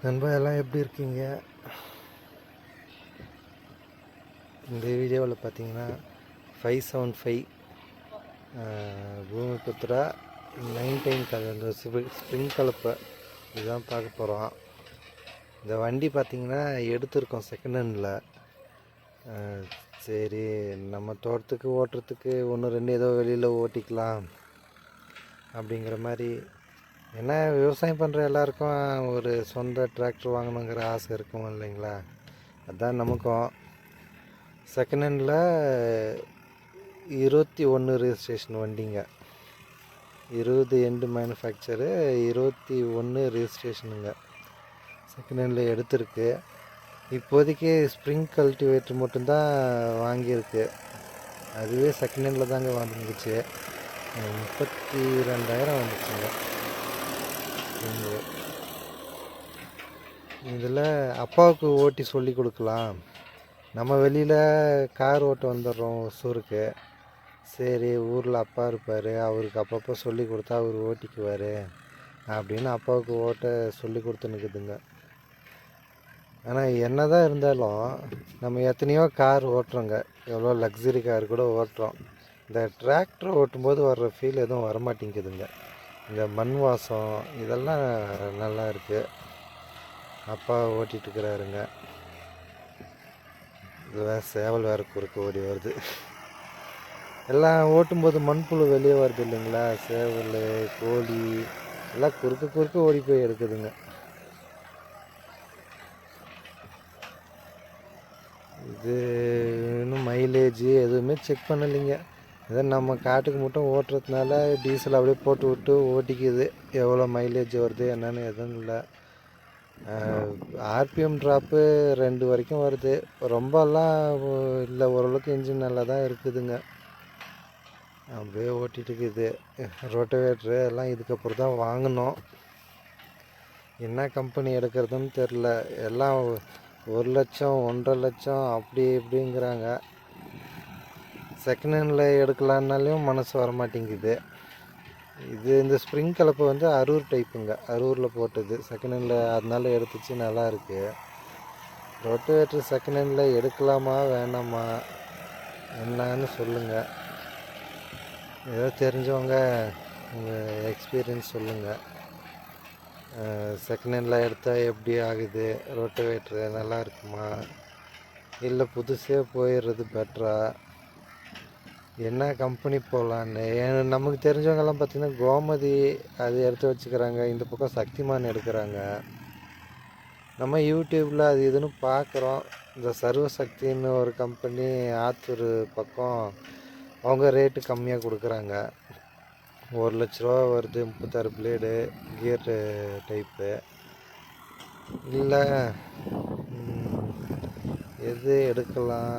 நண்பா எல்லாம் எப்படி இருக்கீங்க? இந்த வீடியோவில் பார்த்தீங்கன்னா 575 பூமிபுத்ரா 19 கலர் ஸ்ப்ரிங் கலப்பை இதுதான் பார்க்க போகிறோம். இந்த வண்டி பார்த்திங்கன்னா எடுத்திருக்கோம் செகண்ட் ஹேண்டில். சரி, நம்ம தோட்டத்துக்கு ஓட்டுறதுக்கு ஒன்று ரெண்டு ஏதோ வெளியில் ஓட்டிக்கலாம் அப்படிங்கிற மாதிரி. ஏன்னா விவசாயம் பண்ணுற எல்லாருக்கும் ஒரு சொந்த டிராக்டர் வாங்கணுங்கிற ஆசை இருக்கும் இல்லைங்களா? அதுதான் நமக்கும். செகண்ட் ஹேண்டில் 21 ரிஜிஸ்ட்ரேஷன் வண்டிங்க, 20 எண்டு மேனுஃபேக்சரு, 21 ரிஜிஸ்ட்ரேஷனுங்க. செகண்ட் ஹேண்டில் எடுத்திருக்கு. இப்போதைக்கு ஸ்ப்ரிங் கல்டிவேட்டர் மட்டும்தான் வாங்கியிருக்கு. அதுவே செகண்ட் ஹேண்டில் தாங்க வாங்கிச்சு. 32,000 வந்துச்சுங்க. இதில் அப்பாவுக்கு ஓட்டி சொல்லி கொடுக்கலாம். நம்ம வெளியில் கார் ஓட்ட வந்துடுறோம் ஒசூருக்கு. சரி, ஊரில் அப்பா இருப்பார், அவருக்கு அப்பப்போ சொல்லி கொடுத்தா அவர் ஓட்டிக்குவார் அப்படின்னு அப்பாவுக்கு ஓட்ட சொல்லி கொடுத்துன்னுக்குதுங்க. ஆனால் என்ன தான் இருந்தாலும் நம்ம எத்தனையோ கார் ஓட்டுறோங்க, எவ்வளோ லக்ஸரி கார் கூட ஓட்டுறோம். இந்த டிராக்டர் ஓட்டும்போது வர்ற ஃபீல் எதுவும் வரமாட்டேங்குதுங்க. இந்த மண் வாசம் இதெல்லாம் நல்லா இருக்குது. அப்பா ஓட்டிகிட்ருக்கிறாருங்க. இது வேறு சேவல் வேறு குறுக்க ஓடி வருது. எல்லாம் ஓட்டும்போது மண்புழு வெளியே வருது இல்லைங்களா? சேவல், கோழி எல்லாம் குறுக்க ஓடி போய் எடுக்குதுங்க. இது இன்னும் மைலேஜ் எதுவுமே செக் பண்ணலைங்க. இதை நம்ம காட்டுக்கு மட்டும் ஓட்டுறதுனால டீசல் அப்படியே போட்டு விட்டு ஓட்டிக்குது. எவ்வளோ மைலேஜ் வருது என்னன்னு எதுவும் இல்லை. ஆர்பிஎம் ட்ராப்பு 2 வரைக்கும் வருது. ரொம்பலாம் இல்லை, ஓரளவுக்கு இன்ஜின் நல்லா தான் இருக்குதுங்க. அப்படியே ஓட்டிகிட்டு இருக்குது. ரோட்டவேட்ரு எல்லாம் இதுக்கப்புறம் தான் வாங்கினோம். என்ன கம்பெனி எடுக்கிறதுன்னு தெரில. எல்லாம் 1 லட்சம் 1.5 லட்சம் அப்படி இப்படிங்கிறாங்க. செகண்ட் ஹேண்டில் எடுக்கலான்னாலையும் மனசு வரமாட்டேங்குது. இது இந்த ஸ்ப்ரிங் கலப்பை வந்து அரூர் டைப்புங்க, அரூரில் போட்டது செகண்ட் ஹேண்டில், அதனால எடுத்துச்சு, நல்லா இருக்குது. ரொட்டவேட்ரு செகண்ட் ஹேண்டில் எடுக்கலாமா வேணாமா என்னன்னு சொல்லுங்கள். ஏதோ தெரிஞ்சவங்க உங்கள் எக்ஸ்பீரியன்ஸ் சொல்லுங்கள். செகண்ட் ஹேண்டில் எடுத்தால் எப்படி ஆகுது? ரொட்டவேட்ரு நல்லா இருக்குமா இல்லை புதுசே போயிடுறது பெட்டரா? என்ன கம்பெனி போகலான்னு நமக்கு தெரிஞ்சவங்கெல்லாம் பார்த்திங்கன்னா கோமதி அது எடுத்து வச்சுக்கிறாங்க. இந்த பக்கம் சக்திமான் எடுக்கிறாங்க. நம்ம யூடியூப்பில் அது இதுன்னு பார்க்குறோம். இந்த சர்வசக்தின்னு ஒரு கம்பெனி ஆத்தூர் பக்கம், அவங்க ரேட்டு கம்மியாக கொடுக்குறாங்க. 1 லட்ச ரூபா வருது, 36 பிளேடு கியர் டைப்பு. இல்லை எது எடுக்கலாம்,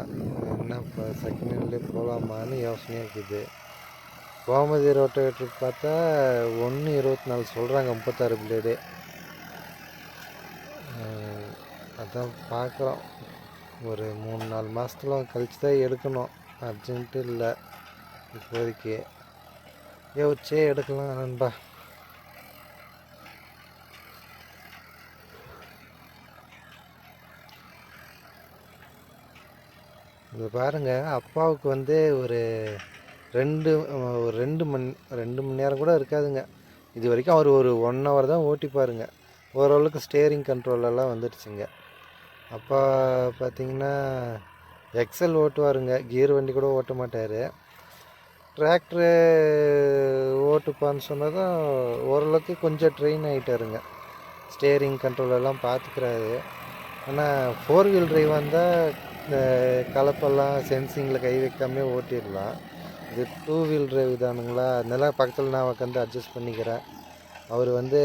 என்ன இப்போ செகண்ட் ஹேண்ட்லேயே போகலாமான்னு யோசனையாக இருக்குது. கோமதி ரோட்டவேட்டருக்கு பார்த்தா 1.24 சொல்கிறாங்க, 36 பிளேடு. அதான் பார்க்குறோம். ஒரு 3-4 மாதத்துல கழிச்சு தான் எடுக்கணும். அர்ஜென்ட்டு இல்லை இப்போதைக்கு. யோசிச்சே எடுக்கலாம் நண்பா. இது பாருங்கள், அப்பாவுக்கு வந்து ஒரு 2 மணி நேரம் கூட இருக்காதுங்க. இது வரைக்கும் அவர் ஒரு 1 ஹவர் தான் ஓட்டிப்பாருங்க. ஓரளவுக்கு ஸ்டேரிங் கண்ட்ரோலெல்லாம் வந்துடுச்சுங்க. அப்பா பார்த்திங்கன்னா எக்ஸல் ஓட்டுவாருங்க, கியர் வண்டி கூட ஓட்ட மாட்டார். டிராக்டரு ஓட்டுப்பான்னு சொன்னதும் ஓரளவுக்கு கொஞ்சம் ட்ரெயின் ஆகிட்டாருங்க. ஸ்டேரிங் கண்ட்ரோலெல்லாம் பார்த்துக்கிறாரு. ஆனால் 4 வீல் டிரைவ் வந்தால் இந்த கலப்பெல்லாம் சென்சிங்கில் கை வைக்காமே ஓட்டிடலாம். இது 2 வீல் டிரைவ் தானுங்களா, அதனால பக்கத்தில் நான் உட்காந்து அட்ஜஸ்ட் பண்ணிக்கிறேன். அவர் வந்து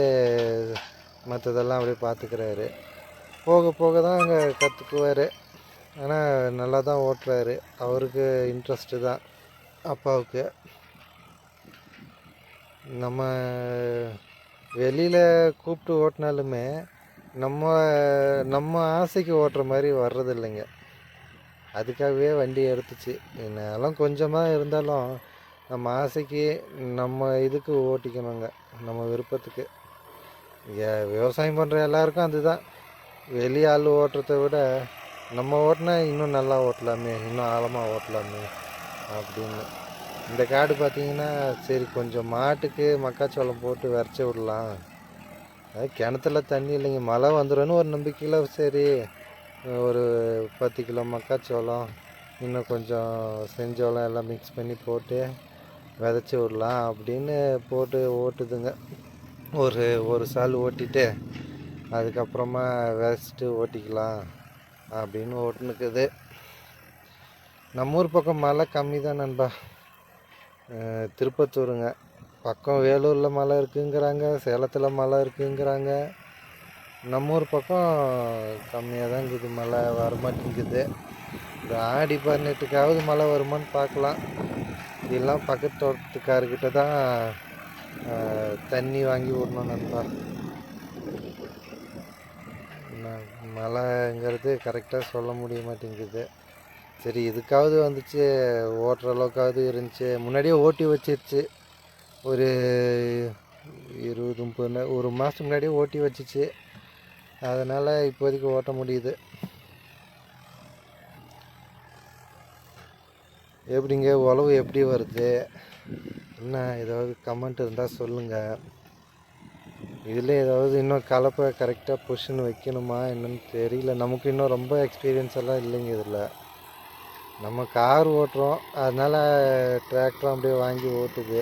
மற்றதெல்லாம் அப்படியே பார்த்துக்கிறாரு. போக போக தான் அங்கே கற்றுக்குவார். ஆனால் நல்லா தான் ஓட்டுறாரு. அவருக்கு இன்ட்ரெஸ்ட்டு தான் அப்பாவுக்கு. நம்ம வெளியில் கூப்பிட்டு ஓட்டினாலுமே நம்ம நம்ம ஆசைக்கு ஓட்டுற மாதிரி வர்றதில்லைங்க. அதுக்காகவே வண்டி எடுத்துச்சு. என்னாலும் கொஞ்சமாக இருந்தாலும் நம்ம ஆசைக்கு நம்ம இதுக்கு ஓட்டிக்கணுங்க, நம்ம விருப்பத்துக்கு. விவசாயம் பண்ணுற எல்லாருக்கும் அதுதான். வெளி ஆள் ஓட்டுறத விட நம்ம ஓட்டினா இன்னும் நல்லா ஓட்டலாமே, இன்னும் ஆழமாக ஓட்டலாமே அப்படின்னு. இந்த காடு பார்த்தீங்கன்னா சரி கொஞ்சம் மாட்டுக்கு மக்காச்சோளம் போட்டு விரைச்சி விடலாம். அது கிணத்துல தண்ணி இல்லைங்க, மழை வந்துடும்னு ஒரு நம்பிக்கையில் சரி ஒரு 10 கிலோ மக்காச்சோளம் இன்னும் கொஞ்சம் செஞ்சோளம் எல்லாம் மிக்ஸ் பண்ணி போட்டு விதைச்சி விடலாம் அப்படின்னு போட்டு ஓட்டுதுங்க. ஒரு சால் ஓட்டிட்டு அதுக்கப்புறமா விதைச்சிட்டு ஓட்டிக்கலாம் அப்படின்னு ஓட்டுனுக்குது. நம்ம ஊர் பக்கம் மழை கம்மி தான் நண்பா. திருப்பத்தூருங்க பக்கம் வேலூரில் மழை இருக்குங்கிறாங்க, சேலத்தில் மழை இருக்குங்கிறாங்க. நம்ம ஊர் பக்கம் கம்மியாக தான் இருக்குது, மழை வரமாட்டேங்குது. இந்த ஆடி 18க்காவது மழை வருமானு பார்க்கலாம். இதெல்லாம் பக்கத்து தோட்டத்துக்காரர்கிட்ட தான் தண்ணி வாங்கி விடணும் நண்பா. மழைங்கிறது கரெக்டாக சொல்ல முடிய மாட்டேங்குது. சரி இதுக்காவது வந்துச்சு, ஓட்டுற அளவுக்காவது இருந்துச்சு. முன்னாடியே ஓட்டி வச்சிருச்சு, ஒரு 20-30 ஒரு மாதத்துக்கு முன்னாடியே ஓட்டி வச்சிச்சு. அதனால் இப்போதைக்கு ஓட்ட முடியுது. எப்படிங்க உழவு எப்படி வருது, என்ன ஏதாவது கமெண்ட் இருந்தால் சொல்லுங்கள். இதில் ஏதாவது இன்னும் கலப்பை கரெக்டாக பொசிஷன் வைக்கணுமா என்னன்னு தெரியல. நமக்கு இன்னும் ரொம்ப எக்ஸ்பீரியன்ஸ் எல்லாம் இல்லைங்க இதில். நம்ம கார் ஓட்டுறோம், அதனால் டிராக்டர் அப்படியே வாங்கி ஓட்டுது.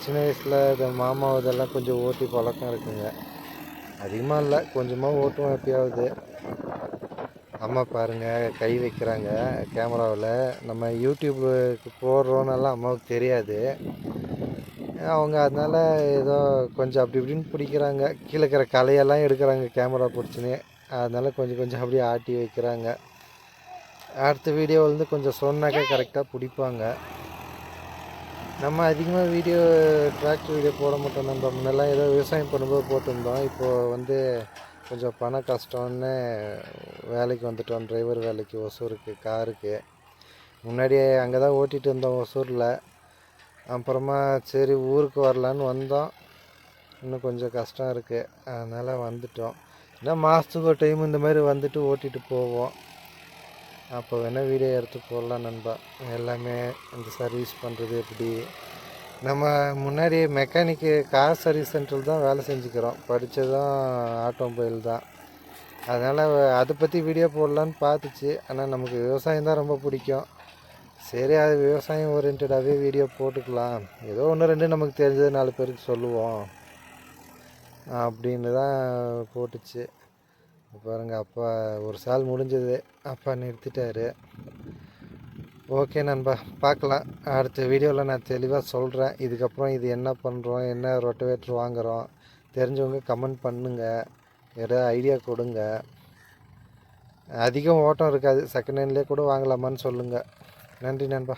சின்ன வயசில் இந்த மாமா இதெல்லாம் கொஞ்சம் ஓட்டி பழக்கம் இருக்குங்க. அதிகமாக இல்லை, கொஞ்சமாக ஓட்டுவோம் எப்பயாவது. அம்மா பாருங்கள் கை வைக்கிறாங்க கேமராவில். நம்ம யூடியூப்புக்கு போடுறோன்னெல்லாம் அம்மாவுக்கு தெரியாது. அவங்க அதனால் ஏதோ கொஞ்சம் அப்படி இப்படின்னு பிடிக்கிறாங்க. கீழே இருக்கிற கலையெல்லாம் எடுக்கிறாங்க கேமரா பிடிச்சின்னு. அதனால் கொஞ்சம் அப்படியே ஆட்டி வைக்கிறாங்க. அடுத்த வீடியோவிலேருந்து கொஞ்சம் சொன்னாக்கா கரெக்டாக பிடிப்பாங்க. நம்ம அதிகமாக டிராக்டர் வீடியோ போட மாட்டோம். நம்ம முன்னெல்லாம் ஏதோ விவசாயம் பண்ணும்போது போட்டிருந்தோம். இப்போது கொஞ்சம் பண கஷ்டம்னு வேலைக்கு வந்துட்டோம், டிரைவர் வேலைக்கு, ஒசூருக்கு காருக்கு. முன்னாடியே அங்கே தான் ஓட்டிகிட்டு இருந்தோம் ஒசூரில். அப்புறமா சரி ஊருக்கு வரலான்னு வந்தோம். இன்னும் கொஞ்சம் கஷ்டம் இருக்குது, அதனால் வந்துட்டோம். ஏன்னா மாதத்துக்கு ஒரு டைம் இந்த மாதிரி வந்துட்டு ஓட்டிகிட்டு போவோம். அப்போ வேணால் வீடியோ எடுத்து போடலாம் நண்பா. எல்லாமே இந்த சர்வீஸ் பண்ணுறது எப்படி. நம்ம முன்னாடி மெக்கானிக்கு கார் சர்வீஸ் சென்டரில் தான் வேலை செஞ்சுக்கிறோம். படித்ததும் ஆட்டோமொபைல் தான். அதனால் அதை பற்றி வீடியோ போடலான்னு பார்த்துச்சு. ஆனால் நமக்கு விவசாயம் தான் ரொம்ப பிடிக்கும். சரி அது விவசாயம் ஓரியன்டாகவே வீடியோ போட்டுக்கலாம், ஏதோ 1-2 நமக்கு தெரிஞ்சது 4 பேருக்கு சொல்லுவோம் அப்படின்னு தான் போட்டுச்சு. பாருங்கள் அப்பா ஒரு சால் முடிஞ்சது, அப்பா நிறுத்திட்டாரு. ஓகே நண்பா, பார்க்கலாம். அடுத்த வீடியோவில் நான் தெளிவாக சொல்கிறேன். இதுக்கப்புறம் இது என்ன பண்ணுறோம், என்ன ரொட்டவேட்டர் வாங்குகிறோம், தெரிஞ்சவங்க கமெண்ட் பண்ணுங்கள், ஏதாவது ஐடியா கொடுங்க. அதிகம் ஓட்டம் இருக்காது, செகண்ட் ஹேண்ட்லேயே கூட வாங்கலாமான்னு சொல்லுங்கள். நன்றி நண்பா.